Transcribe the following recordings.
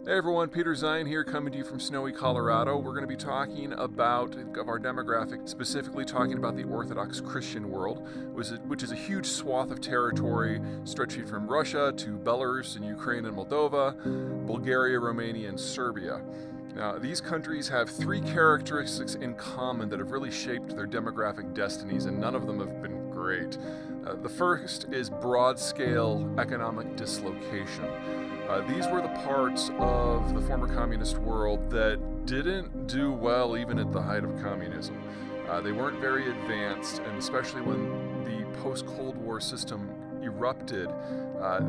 Hey everyone, Peter Zeihan here, coming to you from snowy Colorado. We're going to be talking about our demographic, specifically talking about the Orthodox Christian world, which is a huge swath of territory stretching from Russia to Belarus and Ukraine and Moldova, Bulgaria, Romania, and Serbia. Now, these countries have three characteristics in common that have really shaped their demographic destinies, and none of them have been great. The first is broad-scale economic dislocation. These were the parts of the former communist world that didn't do well even at the height of communism. They weren't very advanced, and especially when the post-Cold War system erupted,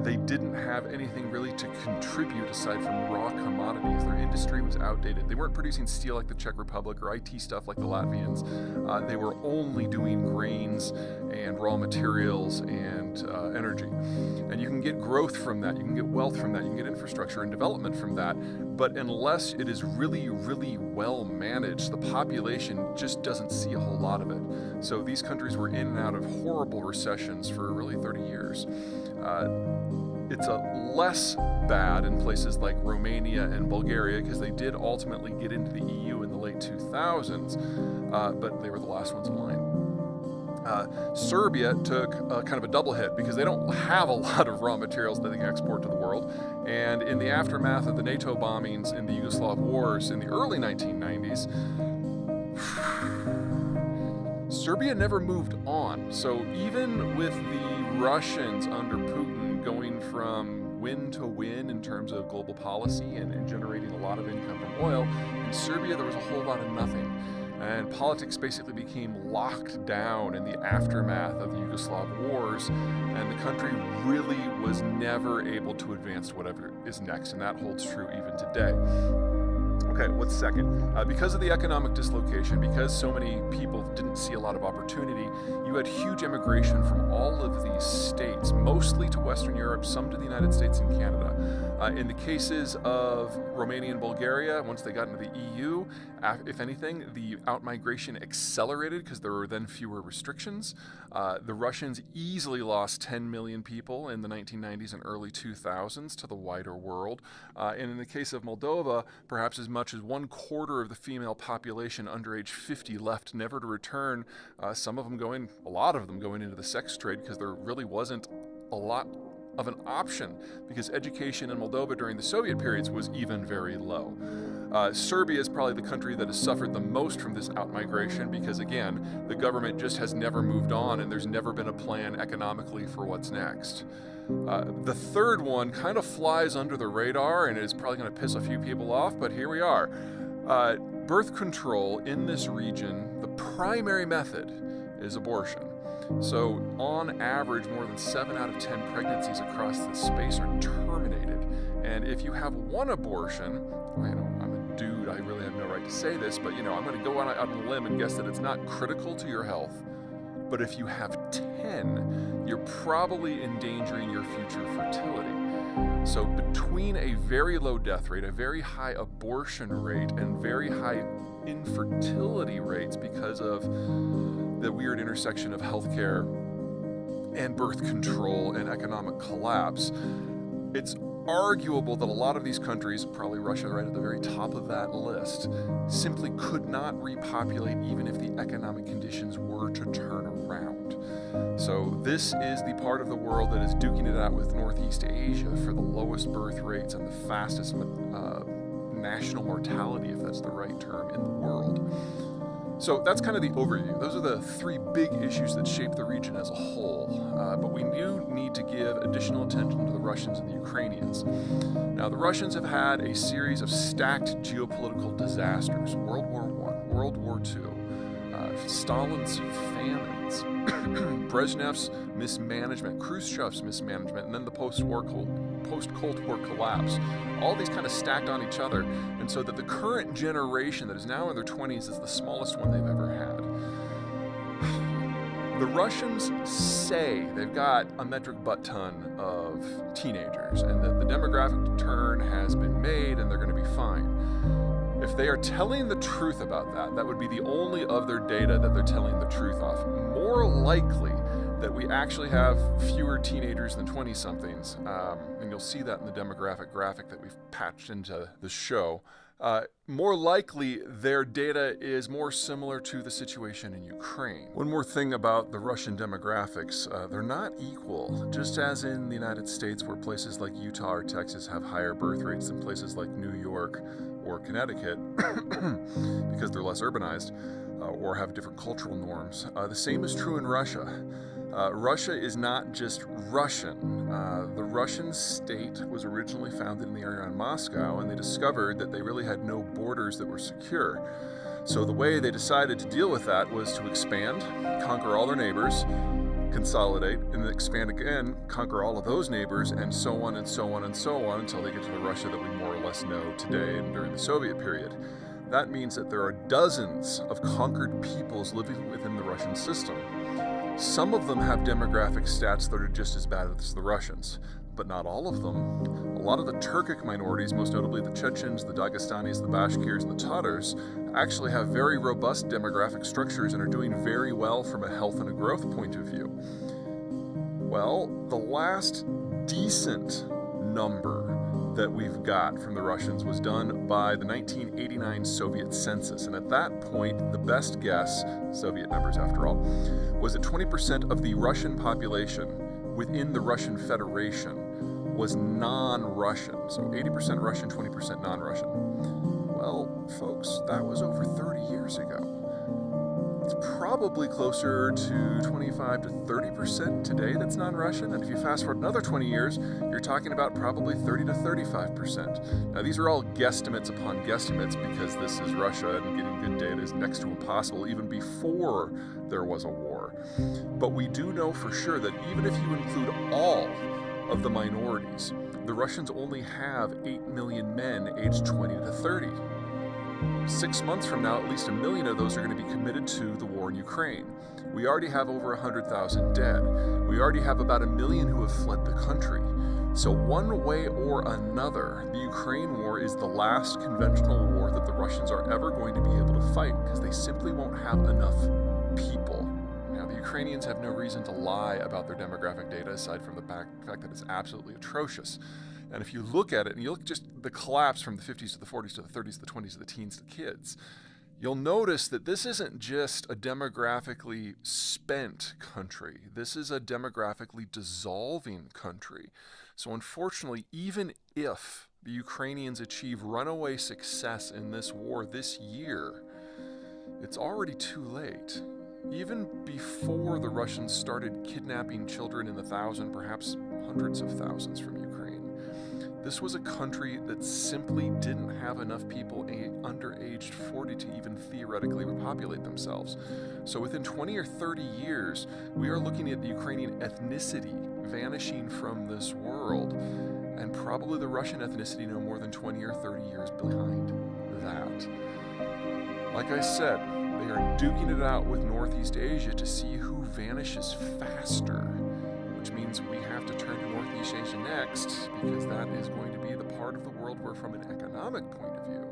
they didn't have anything really to contribute aside from raw commodities. Their industry was outdated. They weren't producing steel like the Czech Republic or IT stuff like the Latvians. They were only doing grains and raw materials and energy. And you can get growth from that, you can get wealth from that, you can get infrastructure and development from that, but unless it is really, really well managed, the population just doesn't see a whole lot of it. So these countries were in and out of horrible recessions for really 30 years. It's less bad in places like Romania and Bulgaria because they did ultimately get into the EU in the late 2000s, but they were the last ones in line. Serbia took kind of a double hit because they don't have a lot of raw materials that they can export to the world. And in the aftermath of the NATO bombings in the Yugoslav wars in the early 1990s, Serbia never moved on. So even with the Russians under Putin going from win to win in terms of global policy and generating a lot of income from oil, in Serbia there was a whole lot of nothing. And politics basically became locked down in the aftermath of the Yugoslav wars, and the country really was never able to advance to whatever is next, and that holds true even today. Okay, what's second? Because of the economic dislocation, because so many people didn't see a lot of opportunity, you had huge immigration from all of these states, mostly to Western Europe, some to the United States and Canada. In the cases of Romania and Bulgaria, once they got into the EU, if anything, the outmigration accelerated because there were then fewer restrictions. The Russians easily lost 10 million people in the 1990s and early 2000s to the wider world. And in the case of Moldova, perhaps as much as 1/4 of the female population under age 50 left, never to return. A lot of them going into the sex trade because there really wasn't a lot of an option because education in Moldova during the Soviet periods was even very low. Serbia is probably the country that has suffered the most from this outmigration because, again, the government just has never moved on and there's never been a plan economically for what's next. The third one kind of flies under the radar and is probably going to piss a few people off, but here we are. Birth control in this region, the primary method is abortion. So on average, more than 7 out of 10 pregnancies across this space are terminated. And if you have one abortion, I'm a dude, I really have no right to say this, but I'm going to go out on a limb and guess that it's not critical to your health. But if you have 10, you're probably endangering your future fertility. So between a very low death rate, a very high abortion rate, and very high infertility rates because of the weird intersection of healthcare and birth control and economic collapse, it's arguable that a lot of these countries, probably Russia right at the very top of that list, simply could not repopulate even if the economic conditions were to turn around. So this is the part of the world that is duking it out with Northeast Asia for the lowest birth rates and the fastest national mortality, if that's the right term, in the world. So that's kind of the overview. Those are the three big issues that shape the region as a whole. But we do need to give additional attention to the Russians and the Ukrainians. Now, the Russians have had a series of stacked geopolitical disasters. World War I, World War II, Stalin's famines, Brezhnev's mismanagement, Khrushchev's mismanagement, and then the post-Cold War collapse. All these kind of stacked on each other, and so that the current generation that is now in their 20s is the smallest one they've ever had. The Russians say they've got a metric butt ton of teenagers, and that the demographic turn has been made, and they're going to be fine. If they are telling the truth about that, that would be the only of their data that they're telling the truth off. More likely, that we actually have fewer teenagers than 20-somethings, and you'll see that in the demographic graphic that we've patched into the show. More likely, their data is more similar to the situation in Ukraine. One more thing about the Russian demographics, they're not equal. Just as in the United States, where places like Utah or Texas have higher birth rates than places like New York or Connecticut, because they're less urbanized, or have different cultural norms. The same is true in Russia. Russia is not just Russian. The Russian state was originally founded in the area around Moscow, and they discovered that they really had no borders that were secure. So the way they decided to deal with that was to expand, conquer all their neighbors, consolidate, and then expand again, conquer all of those neighbors, and so on and so on and so on until they get to the Russia that we more or less know today and during the Soviet period. That means that there are dozens of conquered peoples living within the Russian system. Some of them have demographic stats that are just as bad as the Russians, but not all of them. A lot of the Turkic minorities, most notably the Chechens, the Dagestanis, the Bashkirs, and the Tatars, actually have very robust demographic structures and are doing very well from a health and a growth point of view. Well, the last decent number that we've got from the Russians was done by the 1989 Soviet census, and at that point, the best guess, Soviet numbers after all, was that 20% of the Russian population within the Russian Federation was non-Russian, so 80% Russian, 20% non-Russian. Well, folks, that was over 30 years ago. It's probably closer to 25 to 30% today that's non-Russian, and if you fast forward another 20 years, you're talking about probably 30 to 35%. Now, these are all guesstimates upon guesstimates because this is Russia, and getting good data is next to impossible even before there was a war. But we do know for sure that even if you include all of the minorities, the Russians only have 8 million men aged 20 to 30. 6 months from now, at least 1 million of those are going to be committed to the war in Ukraine. We already have over 100,000 dead. We already have about 1 million who have fled the country. So one way or another, the Ukraine war is the last conventional war that the Russians are ever going to be able to fight because they simply won't have enough people. Now, the Ukrainians have no reason to lie about their demographic data aside from the fact that it's absolutely atrocious. And if you look at it, and you look at just the collapse from the 50s to the 40s to the 30s to the 20s to the teens to kids, you'll notice that this isn't just a demographically spent country. This is a demographically dissolving country. So unfortunately, even if the Ukrainians achieve runaway success in this war this year, it's already too late. Even before the Russians started kidnapping children in the thousands, perhaps hundreds of thousands from Ukraine, this was a country that simply didn't have enough people under age 40 to even theoretically repopulate themselves. So within 20 or 30 years, we are looking at the Ukrainian ethnicity vanishing from this world, and probably the Russian ethnicity no more than 20 or 30 years behind that. Like I said, they are duking it out with Northeast Asia to see who vanishes faster, which means we have to turn to Northeast Asia next, because that is going to be the part of the world where, from an economic point of view,